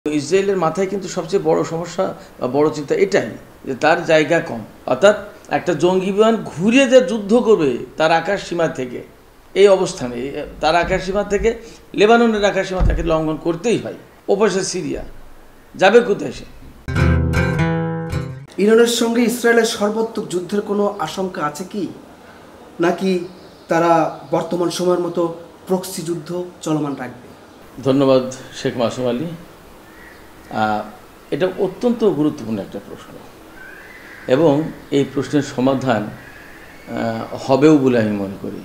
ইসরায়েলের মাথায় কিন্তু সবচেয়ে বড় সমস্যা বা বড় চিন্তা এটাই যে তার জায়গা কম, অর্থাৎ একটা জঙ্গি বিমান ঘুরিয়ে যে যুদ্ধ করবে তার আকাশ সীমা থেকে, এই অবস্থানে তার আকাশ সীমা থেকে লেবাননের আকাশ সীমা তাকে লঙ্ঘন করতেই হয়। ওপাশে সিরিয়া যাবে কোথায় সে? ইরানের সঙ্গে ইসরায়েলের সর্বাত্মক যুদ্ধের কোনো আশঙ্কা আছে কি, নাকি তারা বর্তমান সময়ের মতো প্রক্সি যুদ্ধ চলমান রাখবে? ধন্যবাদ শেখ মাসুম আলী। এটা অত্যন্ত গুরুত্বপূর্ণ একটা প্রশ্ন এবং এই প্রশ্নের সমাধান হবেও বলে আমি মনে করি।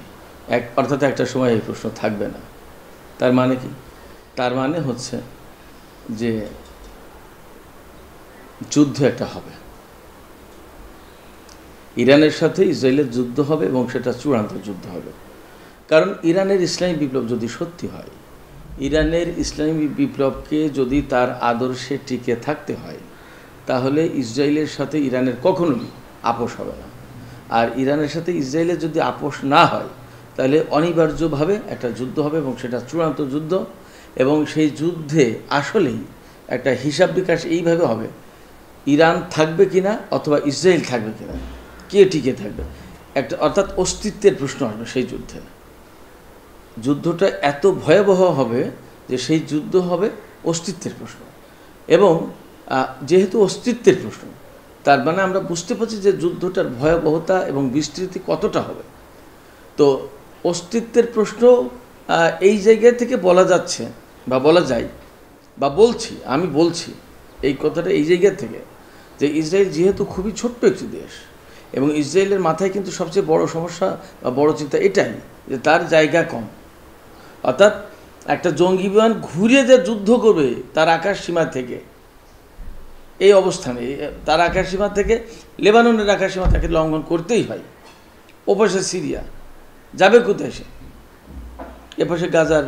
অর্থাৎ একটা সময় এই প্রশ্ন থাকবে না। তার মানে কি? তার মানে হচ্ছে যে যুদ্ধ একটা হবে, ইরানের সাথে ইসরায়েলের যুদ্ধ হবে এবং সেটা চূড়ান্ত যুদ্ধ হবে। কারণ ইরানের ইসলামী বিপ্লব যদি সত্যি হয়, ইরানের ইসলামী বিপ্লবকে যদি তার আদর্শে টিকে থাকতে হয়, তাহলে ইসরায়েলের সাথে ইরানের কখনোই আপোষ হবে না। আর ইরানের সাথে ইসরায়েলের যদি আপোষ না হয়, তাহলে অনিবার্যভাবে একটা যুদ্ধ হবে এবং সেটা চূড়ান্ত যুদ্ধ। এবং সেই যুদ্ধে আসলেই একটা হিসাব বিকাশ এইভাবে হবে, ইরান থাকবে কিনা অথবা ইসরায়েল থাকবে কিনা, কে টিকে থাকবে, একটা অর্থাৎ অস্তিত্বের প্রশ্ন আসবে সেই যুদ্ধে। যুদ্ধটা এত ভয়াবহ হবে যে সেই যুদ্ধ হবে অস্তিত্বের প্রশ্ন। এবং যেহেতু অস্তিত্বের প্রশ্ন, তার মানে আমরা বুঝতে পারছি যে যুদ্ধটার ভয়াবহতা এবং বিস্তৃতি কতটা হবে। তো অস্তিত্বের প্রশ্ন এই জায়গা থেকে বলা যাচ্ছে বা বলা যায় বা আমি বলছি এই কথাটা এই জায়গা থেকে যে ইসরায়েল যেহেতু খুবই ছোট্ট একটি দেশ এবং ইসরায়েলের মাথায় কিন্তু সবচেয়ে বড় সমস্যা বা বড় চিন্তা এটাই যে তার জায়গা কম, অর্থাৎ একটা জঙ্গি বিমান ঘুরিয়ে যে যুদ্ধ করবে তার আকাশ সীমা থেকে, এই অবস্থানে তার আকাশ সীমা থেকে লেবাননের আকাশ সীমা তাকে লঙ্ঘন করতেই হয়। ওপাশে সিরিয়া যাবে কোথায় সে? এপাশে গাজার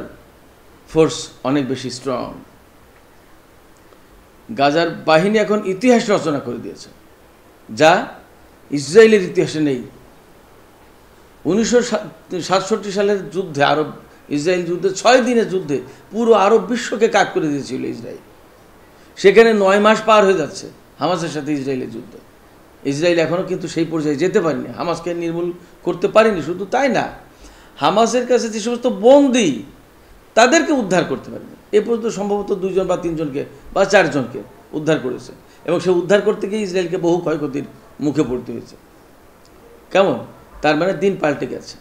ফোর্স অনেক বেশি স্ট্রং। গাজার বাহিনী এখন ইতিহাস রচনা করে দিয়েছে, যা ইসরায়েলের ইতিহাসে নেই। 1967 সালের যুদ্ধে, আরব ইসরায়েল যুদ্ধে, 6 দিনের যুদ্ধে পুরো আরব বিশ্বকে কাজ করে দিয়েছিল ইসরায়েল। সেখানে 9 মাস পার হয়ে যাচ্ছে হামাসের সাথে ইসরায়েলের যুদ্ধ। ইসরায়েল এখনও কিন্তু সেই পর্যায়ে যেতে পারেনি, হামাসকে নির্মূল করতে পারেনি। শুধু তাই না, হামাসের কাছে যে সমস্ত বন্দী তাদেরকে উদ্ধার করতে পারেনি। এ পর্যন্ত সম্ভবত 2 জন বা 3 জনকে বা 4 জনকে উদ্ধার করেছে এবং সে উদ্ধার করতে গিয়ে ইসরায়েলকে বহু ক্ষয়ক্ষতির মুখে পড়তে হয়েছে। কেমন? তার মানে দিন পাল্টে গেছে,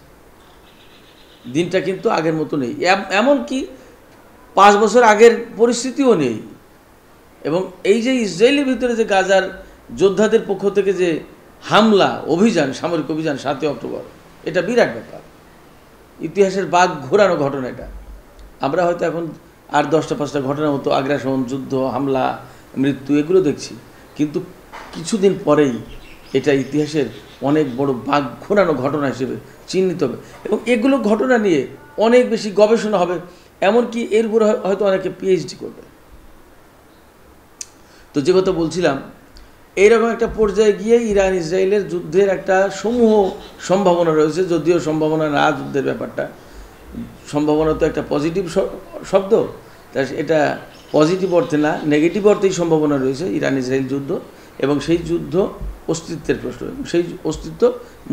দিনটা কিন্তু আগের মতো নেই। এমনকি 5 বছর আগের পরিস্থিতিও নেই। এবং এই যে ইসরায়েলের ভিতরে যে গাজার যোদ্ধাদের পক্ষ থেকে যে হামলা অভিযান, সামরিক অভিযান 7 অক্টোবর, এটা বিরাট ব্যাপার, ইতিহাসের বাঘ ঘোরানো ঘটনা। এটা আমরা হয়তো এখন আর 10টা-5টা ঘটনার মতো আগ্রাসন, যুদ্ধ, হামলা, মৃত্যু এগুলো দেখছি, কিন্তু কিছুদিন পরেই এটা ইতিহাসের অনেক বড় বাঘ ঘোরানো ঘটনা হিসেবে চিহ্নিত হবে এবং এগুলো ঘটনা নিয়ে অনেক বেশি গবেষণা হবে। এমনকি এর উপরে হয়তো অনেকে পিএইচডি করবে। তো যে কথা বলছিলাম, এইরকম একটা পর্যায়ে গিয়ে ইরান ইসরায়েলের যুদ্ধের একটা সমূহ সম্ভাবনা রয়েছে। যদিও সম্ভাবনা না, যুদ্ধের ব্যাপারটা সম্ভাবনা তো একটা পজিটিভ শব্দ, তাই এটা পজিটিভ অর্থে না, নেগেটিভ অর্থেই সম্ভাবনা রয়েছে ইরান ইসরায়েল যুদ্ধ। এবং সেই যুদ্ধ অস্তিত্বের প্রশ্ন, সেই অস্তিত্ব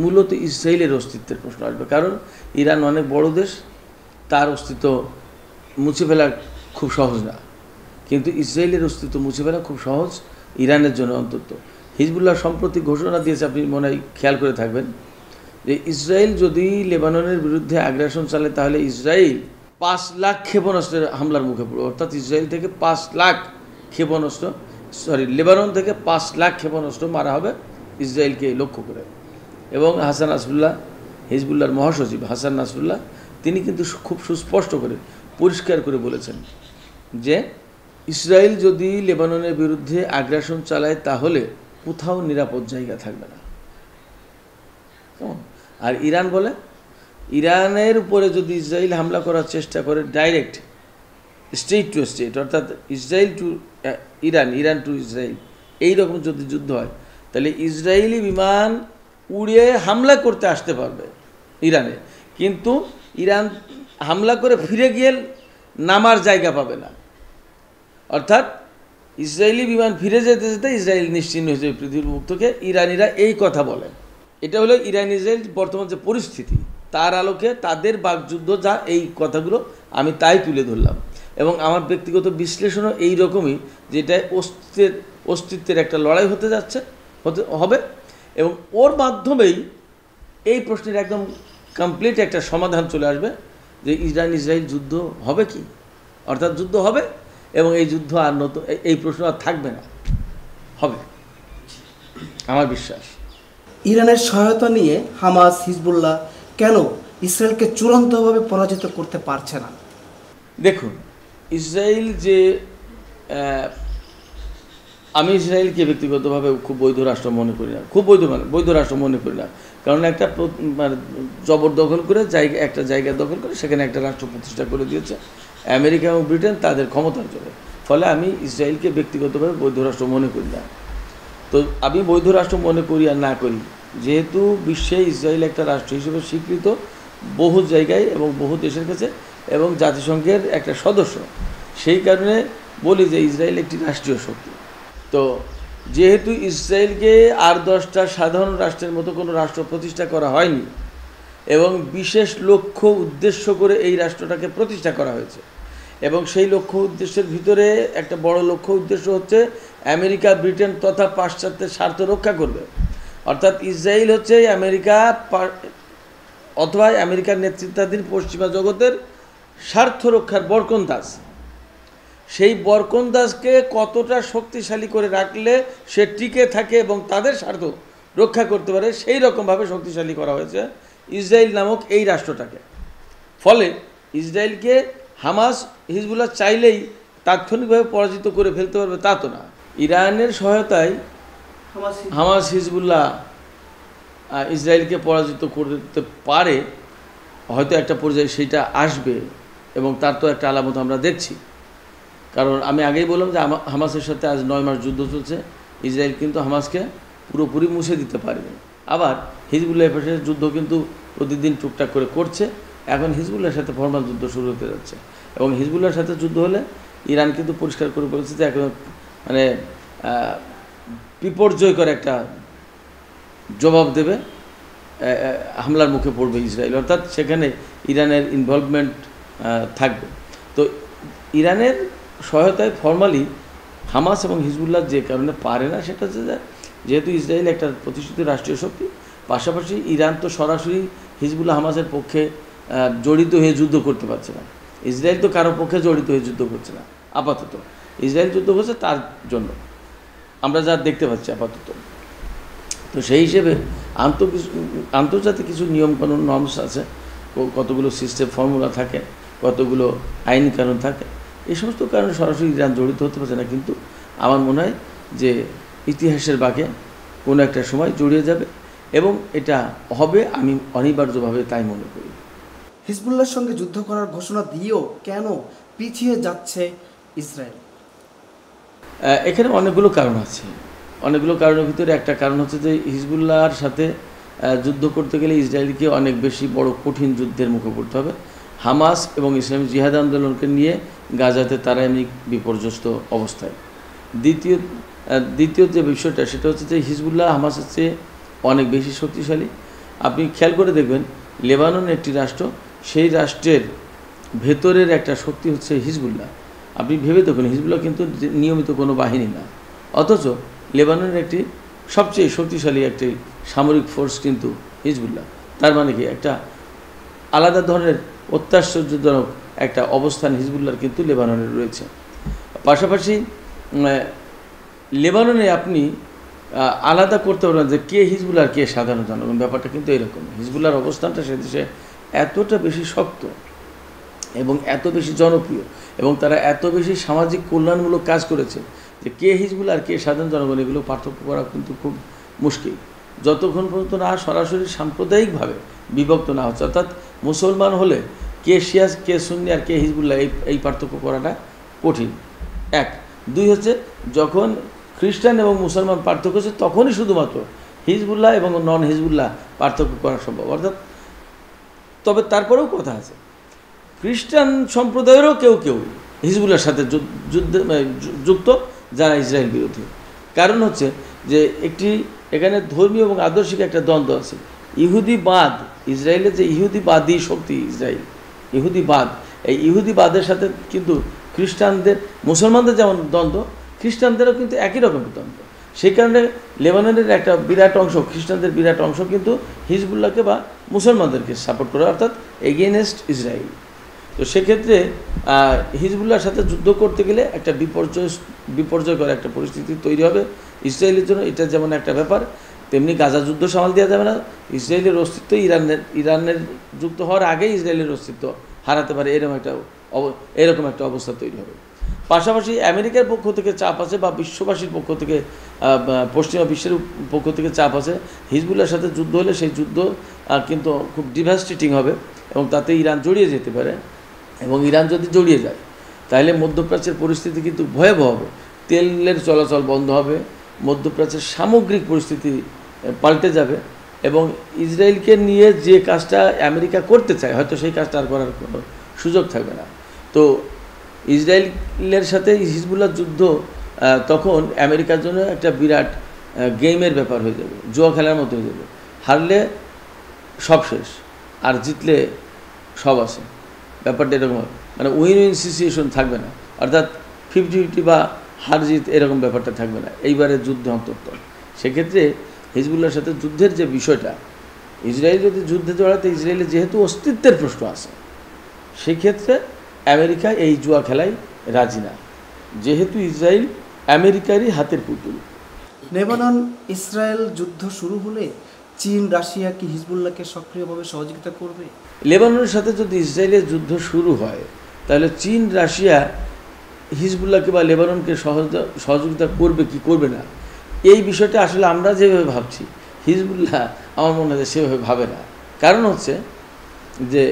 মূলত ইসরায়েলের অস্তিত্বের প্রশ্ন আসবে। কারণ ইরান অনেক বড় দেশ, তার অস্তিত্ব মুছে ফেলা খুব সহজ না, কিন্তু ইসরায়েলের অস্তিত্ব মুছে ফেলা খুব সহজ ইরানের জন্য। অন্তত হিজবুল্লাহ সম্প্রতি ঘোষণা দিয়েছে, আপনি মনে হয় খেয়াল করে থাকবেন, যে ইসরায়েল যদি লেবাননের বিরুদ্ধে আগ্রাসন চালায়, তাহলে ইসরায়েল 5 লাখ ক্ষেপণাস্ত্রের হামলার মুখে পড়বে। অর্থাৎ ইসরায়েল থেকে 5 লাখ ক্ষেপণাস্ত্র, লেবানন থেকে 5 লাখ ক্ষেপণাস্ত্র মারা হবে ইসরায়েলকে লক্ষ্য করে। এবং হাসান নাসরুল্লাহ, হিজবুল্লাহর মহাসচিব হাসান নাসরুল্লাহ, তিনি কিন্তু খুব সুস্পষ্ট করে পরিষ্কার করে বলেছেন যে ইসরায়েল যদি লেবাননের বিরুদ্ধে আগ্রাসন চালায়, তাহলে কোথাও নিরাপদ জায়গা থাকবে না। আর ইরান বলে, ইরানের উপরে যদি ইসরায়েল হামলা করার চেষ্টা করে, ডাইরেক্ট স্টেট টু স্টেট, অর্থাৎ Israel two Iran, Iran two Israel, এইরকম যদি যুদ্ধ হয়, তাহলে ইসরায়েলি বিমান উড়িয়ে হামলা করতে আসতে পারবে ইরানে, কিন্তু ইরান হামলা করে ফিরে গিয়ে নামার জায়গা পাবে না। অর্থাৎ ইসরায়েলি বিমান ফিরে যেতে যেতে ইসরায়েল নিশ্চিহ্ন হয়েছে পৃথিবীর মুখ থেকে। ইরানিরা এই কথা বলেন। এটা হলো ইরান ইসরায়েল বর্তমান যে পরিস্থিতি, তার আলোকে তাদের বাকযুদ্ধ যা, এই কথাগুলো আমি তাই তুলে ধরলাম। এবং আমার ব্যক্তিগত বিশ্লেষণও এই রকমই, যেটা অস্তিত্বের একটা লড়াই হতে যাচ্ছে, হবে, এবং ওর মাধ্যমেই এই প্রশ্নের একদম কমপ্লিট একটা সমাধান চলে আসবে যে ইরান ইসরায়েল যুদ্ধ হবে কি, অর্থাৎ যুদ্ধ হবে, এবং এই যুদ্ধ আর নতুন এই প্রশ্ন আর থাকবে না, হবে আমার বিশ্বাস। ইরানের সহায়তা নিয়ে হামাস, হিজবুল্লাহ কেন ইসরায়েলকে চূড়ান্তভাবে পরাজিত করতে পারছে না? দেখুন, ইসরায়েল যে, আমি ইসরায়েলকে ব্যক্তিগতভাবে খুব বৈধ রাষ্ট্র মনে করি না, খুব বৈধ রাষ্ট্র মনে করি না। কারণ একটা মানে জবরদখল করে একটা জায়গা দখল করে সেখানে একটা রাষ্ট্র প্রতিষ্ঠা করে দিয়েছে আমেরিকা এবং ব্রিটেন তাদের ক্ষমতার জন্য। ফলে আমি ইসরায়েলকে ব্যক্তিগতভাবে বৈধ রাষ্ট্র মনে করি না। তো আমি বৈধ রাষ্ট্র মনে করি আর না করি, যেহেতু বিশ্বে ইসরায়েল একটা রাষ্ট্র হিসেবে স্বীকৃত বহু জায়গায় এবং বহু দেশের কাছে, এবং জাতিসংঘের একটা সদস্য, সেই কারণে বলি যে ইসরায়েল একটি রাষ্ট্রীয় শক্তি। তো যেহেতু ইসরায়েলকে আর 10টা সাধারণ রাষ্ট্রের মতো কোনো রাষ্ট্র প্রতিষ্ঠা করা হয়নি, এবং বিশেষ লক্ষ্য উদ্দেশ্য করে এই রাষ্ট্রটাকে প্রতিষ্ঠা করা হয়েছে, এবং সেই লক্ষ্য উদ্দেশ্যের ভিতরে একটা বড় লক্ষ্য উদ্দেশ্য হচ্ছে আমেরিকা, ব্রিটেন তথা পাশ্চাত্যের স্বার্থ রক্ষা করবে। অর্থাৎ ইসরায়েল হচ্ছে আমেরিকা অথবা আমেরিকার নেতৃত্বাধীন পশ্চিমা জগতের স্বার্থ রক্ষার বরকন্দাজ। সেই বরকন্দাজকে কতটা শক্তিশালী করে রাখলে সে টিকে থাকে এবং তাদের স্বার্থ রক্ষা করতে পারে, সেই রকমভাবে শক্তিশালী করা হয়েছে ইসরায়েল নামক এই রাষ্ট্রটাকে। ফলে ইসরায়েলকে হামাস, হিজবুল্লাহ চাইলেই তাৎক্ষণিকভাবে পরাজিত করে ফেলতে পারবে তা তো না। ইরানের সহায়তায় হামাস, হিজবুল্লাহ ইসরায়েলকে পরাজিত করতে পারে, হয়তো একটা পর্যায়ে সেইটা আসবে, এবং তার তো একটা আলামত আমরা দেখছি। কারণ আমি আগেই বললাম যে হামাসের সাথে আজ 9 মাস যুদ্ধ চলছে, ইসরায়েল কিন্তু হামাসকে পুরোপুরি মুছে দিতে পারেনি। আবার হিজবুল্লাহ পাশের যুদ্ধ কিন্তু প্রতিদিন টুকটাক করে করছে। এখন হিজবুল্লাহর সাথে ফরমাল যুদ্ধ শুরু হতে যাচ্ছে, এবং হিজবুল্লাহর সাথে যুদ্ধ হলে ইরান কিন্তু পরিষ্কার করে বলেছে যে এখন মানে বিপর্যয় করে একটা জবাব দেবে, হামলার মুখে পড়বে ইসরায়েল, অর্থাৎ সেখানে ইরানের ইনভলভমেন্ট থাকবে। তো ইরানের সহায়তায় ফর্মালি হামাস এবং হিজবুল্লাহ যে কারণে পারে না, সেটা হচ্ছে যেহেতু ইসরায়েল একটা প্রতিষ্ঠিত রাষ্ট্রীয় শক্তি, পাশাপাশি ইরান তো সরাসরি হিজবুল্লাহ হামাসের পক্ষে জড়িত হয়ে যুদ্ধ করতে পারছে না। ইসরায়েল তো কারোর পক্ষে জড়িত হয়ে যুদ্ধ করছে না আপাতত, ইসরায়েল যুদ্ধ করছে তার জন্য, আমরা যা দেখতে পাচ্ছি আপাতত। তো সেই হিসেবে আন্তর্জাতিক কিছু নিয়মকানুন, নর্মস আছে, কতগুলো সিস্টেম ফর্মুলা থাকে, কতগুলো আইন কানুন থাকে, এই সমস্ত কারণে সরাসরি ইরান জড়িত হতে পারছে না। কিন্তু আমার মনে হয় যে ইতিহাসের বাঁকে কোনো একটা সময় জড়িয়ে যাবে, এবং এটা হবে, আমি অনিবার্যভাবে তাই মনে করি। হিজবুল্লাহর সঙ্গে যুদ্ধ করার ঘোষণা দিয়েও কেন পিছিয়ে যাচ্ছে ইসরায়েল? এখানে অনেকগুলো কারণ আছে। অনেকগুলো কারণের ভিতরে একটা কারণ হচ্ছে যে হিজবুল্লাহর সাথে যুদ্ধ করতে গেলে ইসরায়েলকে অনেক বেশি বড় কঠিন যুদ্ধের মুখে পড়তে হবে। হামাস এবং ইসলামী জিহাদ আন্দোলনকে নিয়ে গাজাতে তারা এমনি বিপর্যস্ত অবস্থায়। দ্বিতীয় যে বিষয়টা, সেটা হচ্ছে যে হিজবুল্লাহ হামাসের চেয়ে অনেক বেশি শক্তিশালী। আপনি খেয়াল করে দেখবেন, লেবানন একটি রাষ্ট্র, সেই রাষ্ট্রের ভেতরের একটা শক্তি হচ্ছে হিজবুল্লাহ। আপনি ভেবে দেখুন, হিজবুল্লাহ কিন্তু নিয়মিত কোনো বাহিনী না, অথচ লেবাননের একটি সবচেয়ে শক্তিশালী একটি সামরিক ফোর্স কিন্তু হিজবুল্লাহ। তার মানে কি, একটা আলাদা ধরনের অত্যাশ্চর্যজনক একটা অবস্থান হিজবুল্লাহর কিন্তু লেবাননে রয়েছে। পাশাপাশি লেবাননে আপনি আলাদা করতে পারবেন যে কে হিজবুল্লাহ আর কে সাধারণ জনগণ, ব্যাপারটা কিন্তু এরকম। হিজবুল্লাহর অবস্থানটা সে দেশে এতটা বেশি শক্ত এবং এত বেশি জনপ্রিয়, এবং তারা এত বেশি সামাজিক কল্যাণমূলক কাজ করেছে যে কে হিজবুল্লাহ আর কে সাধারণ জনগণ, এগুলো পার্থক্য করা কিন্তু খুব মুশকিল, যতক্ষণ পর্যন্ত না সরাসরি সাম্প্রদায়িকভাবে বিভক্ত না হচ্ছে। অর্থাৎ মুসলমান হলে কে শিয়া, কে সুন্নি আর কে হিজবুল্লাহ, এই পার্থক্য করাটা কঠিন। 1, 2 হচ্ছে যখন খ্রিস্টান এবং মুসলমান পার্থক্য হচ্ছে, তখনই শুধুমাত্র হিজবুল্লাহ এবং নন হিজবুল্লাহ পার্থক্য করা সম্ভব। অর্থাৎ তবে তারপরেও কথা আছে, খ্রিস্টান সম্প্রদায়েরও কেউ কেউ হিজবুল্লাহর সাথে যুক্ত, যারা ইসরায়েল বিরোধী। কারণ হচ্ছে যে এখানে ধর্মীয় এবং আদর্শিক একটা দ্বন্দ্ব আছে। ইহুদিবাদ, ইসরায়েলের যে ইহুদিবাদী শক্তি ইসরায়েল, ইহুদিবাদ, এই ইহুদিবাদের সাথে কিন্তু খ্রিস্টানদের, মুসলমানদের যেমন দ্বন্দ্ব, খ্রিস্টানদেরও কিন্তু একই রকমের দ্বন্দ্ব। সেই কারণে লেবাননের একটা বিরাট অংশ, খ্রিস্টানদের বিরাট অংশ কিন্তু হিজবুল্লাহকে বা মুসলমানদেরকে সাপোর্ট করে, অর্থাৎ এগেইনস্ট ইসরায়েল। তো সেক্ষেত্রে হিজবুল্লাহর সাথে যুদ্ধ করতে গেলে একটা বিপর্যয়কর একটা পরিস্থিতি তৈরি হবে ইসরায়েলের জন্য। এটা যেমন একটা ব্যাপার, তেমনি গাজা যুদ্ধ সামাল দেওয়া যাবে না। ইসরায়েলের অস্তিত্ব ইরানের যুক্ত হওয়ার আগেই ইসরায়েলের অস্তিত্ব হারাতে পারে, এরকম একটা অবস্থা তৈরি হবে। পাশাপাশি আমেরিকার পক্ষ থেকে চাপ আছে বা বিশ্ববাসীর পক্ষ থেকে, পশ্চিমা বিশ্বের পক্ষ থেকে চাপ আছে। হিজবুল্লাহর সাথে যুদ্ধ হলে সেই যুদ্ধ কিন্তু খুব ডিভাস্টেটিং হবে এবং তাতে ইরান জড়িয়ে যেতে পারে। এবং ইরান যদি জড়িয়ে যায় তাহলে মধ্যপ্রাচ্যের পরিস্থিতি কিন্তু ভয়াবহ হবে। তেলের চলাচল বন্ধ হবে, মধ্যপ্রাচ্যের সামগ্রিক পরিস্থিতি পাল্টে যাবে এবং ইসরায়েলকে নিয়ে যে কাজটা আমেরিকা করতে চায় হয়তো সেই কাজটা আর করার কোনো সুযোগ থাকবে না। তো ইসরায়েলের সাথে হিজবুল্লাহ যুদ্ধ তখন আমেরিকার জন্য একটা বিরাট গেমের ব্যাপার হয়ে যাবে, জুয়া খেলার মতো হয়ে যাবে। হারলে সব শেষ, আর জিতলে সব আছে। ব্যাপারটা এরকম, মানে উইন উইন সিচুয়েশন থাকবে না, অর্থাৎ 50-50 বা হার জিত এরকম ব্যাপারটা থাকবে না এইবারের যুদ্ধ অন্তত। সেক্ষেত্রে হিজবুল্লাহর সাথে যুদ্ধের যে বিষয়টা, ইসরায়েল যদি যুদ্ধে জড়াতে, ইসরায়েলের যেহেতু অস্তিত্বের প্রশ্ন আছে, সেক্ষেত্রে আমেরিকা এই জুয়া খেলায় রাজি না, যেহেতু ইসরায়েল আমেরিকারই হাতের পুতুল। লেবানন ইসরায়েল যুদ্ধ শুরু হলে চীন রাশিয়া কি হিজবুল্লাহকে সক্রিয়ভাবে সহযোগিতা করবে? লেবাননের সাথে যদি ইসরায়েলের যুদ্ধ শুরু হয় তাহলে চীন রাশিয়া হিজবুল্লাহকে বা লেবাননকে সহযোগিতা করবে কি করবে না, এই বিষয়টা আসলে আমরা যেভাবে ভাবছি হিজবুল্লাহ আমার মনে হয় সেভাবে ভাবে না। কারণ হচ্ছে যে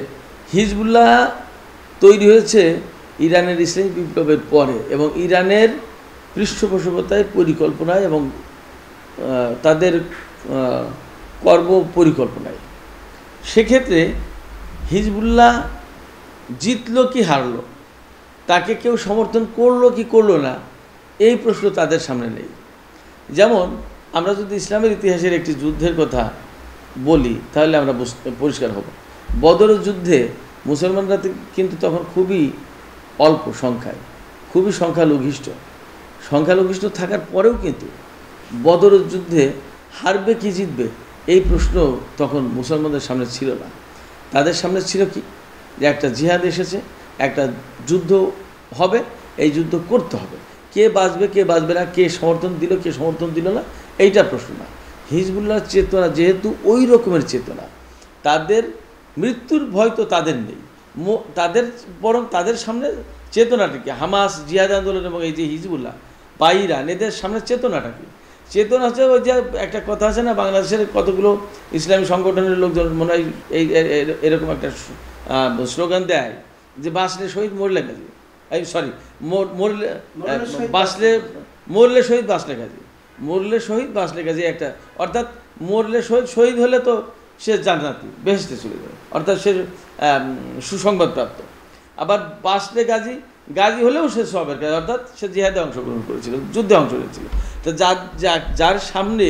হিজবুল্লাহ তৈরি হয়েছে ইরানের ইসলামী বিপ্লবের পরে এবং ইরানের পৃষ্ঠপোষকতায়, পরিকল্পনায় এবং তাদের কর্ম পরিকল্পনায়। সেক্ষেত্রে হিজবুল্লাহ জিতলো কি হারলো, তাকে কেউ সমর্থন করলো কি করলো না, এই প্রশ্ন তাদের সামনে নেই। যেমন আমরা যদি ইসলামের ইতিহাসের একটি যুদ্ধের কথা বলি তাহলে আমরা পরিষ্কার হব। বদরের যুদ্ধে মুসলমানরা কিন্তু তখন খুবই অল্প সংখ্যায়, খুবই সংখ্যালঘিষ্ঠ থাকার পরেও কিন্তু বদরের যুদ্ধে হারবে কি জিতবে এই প্রশ্ন তখন মুসলমানদের সামনে ছিল না। তাদের সামনে ছিল কি, যে একটা জিহাদ এসেছে, একটা যুদ্ধ হবে, এই যুদ্ধ করতে হবে, কে বাঁচবে কে বাঁচবে না, কে সমর্থন দিল কে সমর্থন দিল না, এইটা প্রশ্ন না। হিজবুল্লাহর চেতনা যেহেতু ওই রকমের চেতনা, তাদের মৃত্যুর ভয় তো তাদের নেই, বরং তাদের সামনে চেতনাটা কি, হামাস, জিহাদ আন্দোলন এবং এই যে হিজবুল্লাহ বা ইরান, এদের সামনে চেতনাটা কি? চেতনা হচ্ছে ওই যে একটা কথা আছে না, বাংলাদেশের কতগুলো ইসলামী সংগঠনের লোকজন মনে হয় এরকম একটা স্লোগান দেয় যে বাঁচলে শহীদ মরলে কাজী, মরলে শহীদ বাঁচলে কাজী, মরলে শহীদ বাঁচলে কাজী একটা, অর্থাৎ মরলে শহীদ হলে তো সে জান্নাতি, বেহেশতে চলে যাবে, অর্থাৎ সে সুসংবাদপ্রাপ্ত। আবার বাঁচলে গাজী হলেও সে সবের কাজ, অর্থাৎ সে জিহাদে অংশগ্রহণ করেছিল, যুদ্ধে অংশ নিয়েছিল। তো যার সামনে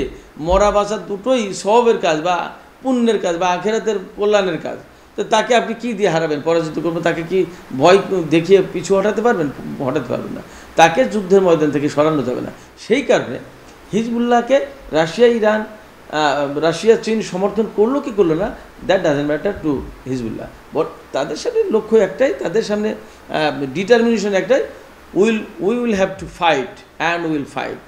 মরা বাঁচা দুটোই সবের কাজ বা পুণ্যের কাজ বা আখেরাতের কল্যাণের কাজ, তো তাকে আপনি কি দিয়ে হারাবেন, পরাজিত করবেন? তাকে কি ভয় দেখিয়ে পিছু হটাতে পারবেন? হটাতে পারবেন না। তাকে যুদ্ধের ময়দান থেকে সরানো যাবে না। সেই কারণে হিজবুল্লাহকে রাশিয়া চীন সমর্থন করলো কি করলো না, that doesn't matter to Hezbollah. But তাদের সামনে লক্ষ্য একটাই, তাদের সামনে ডিটারমিনেশন একটাই, we will have to fight and will fight.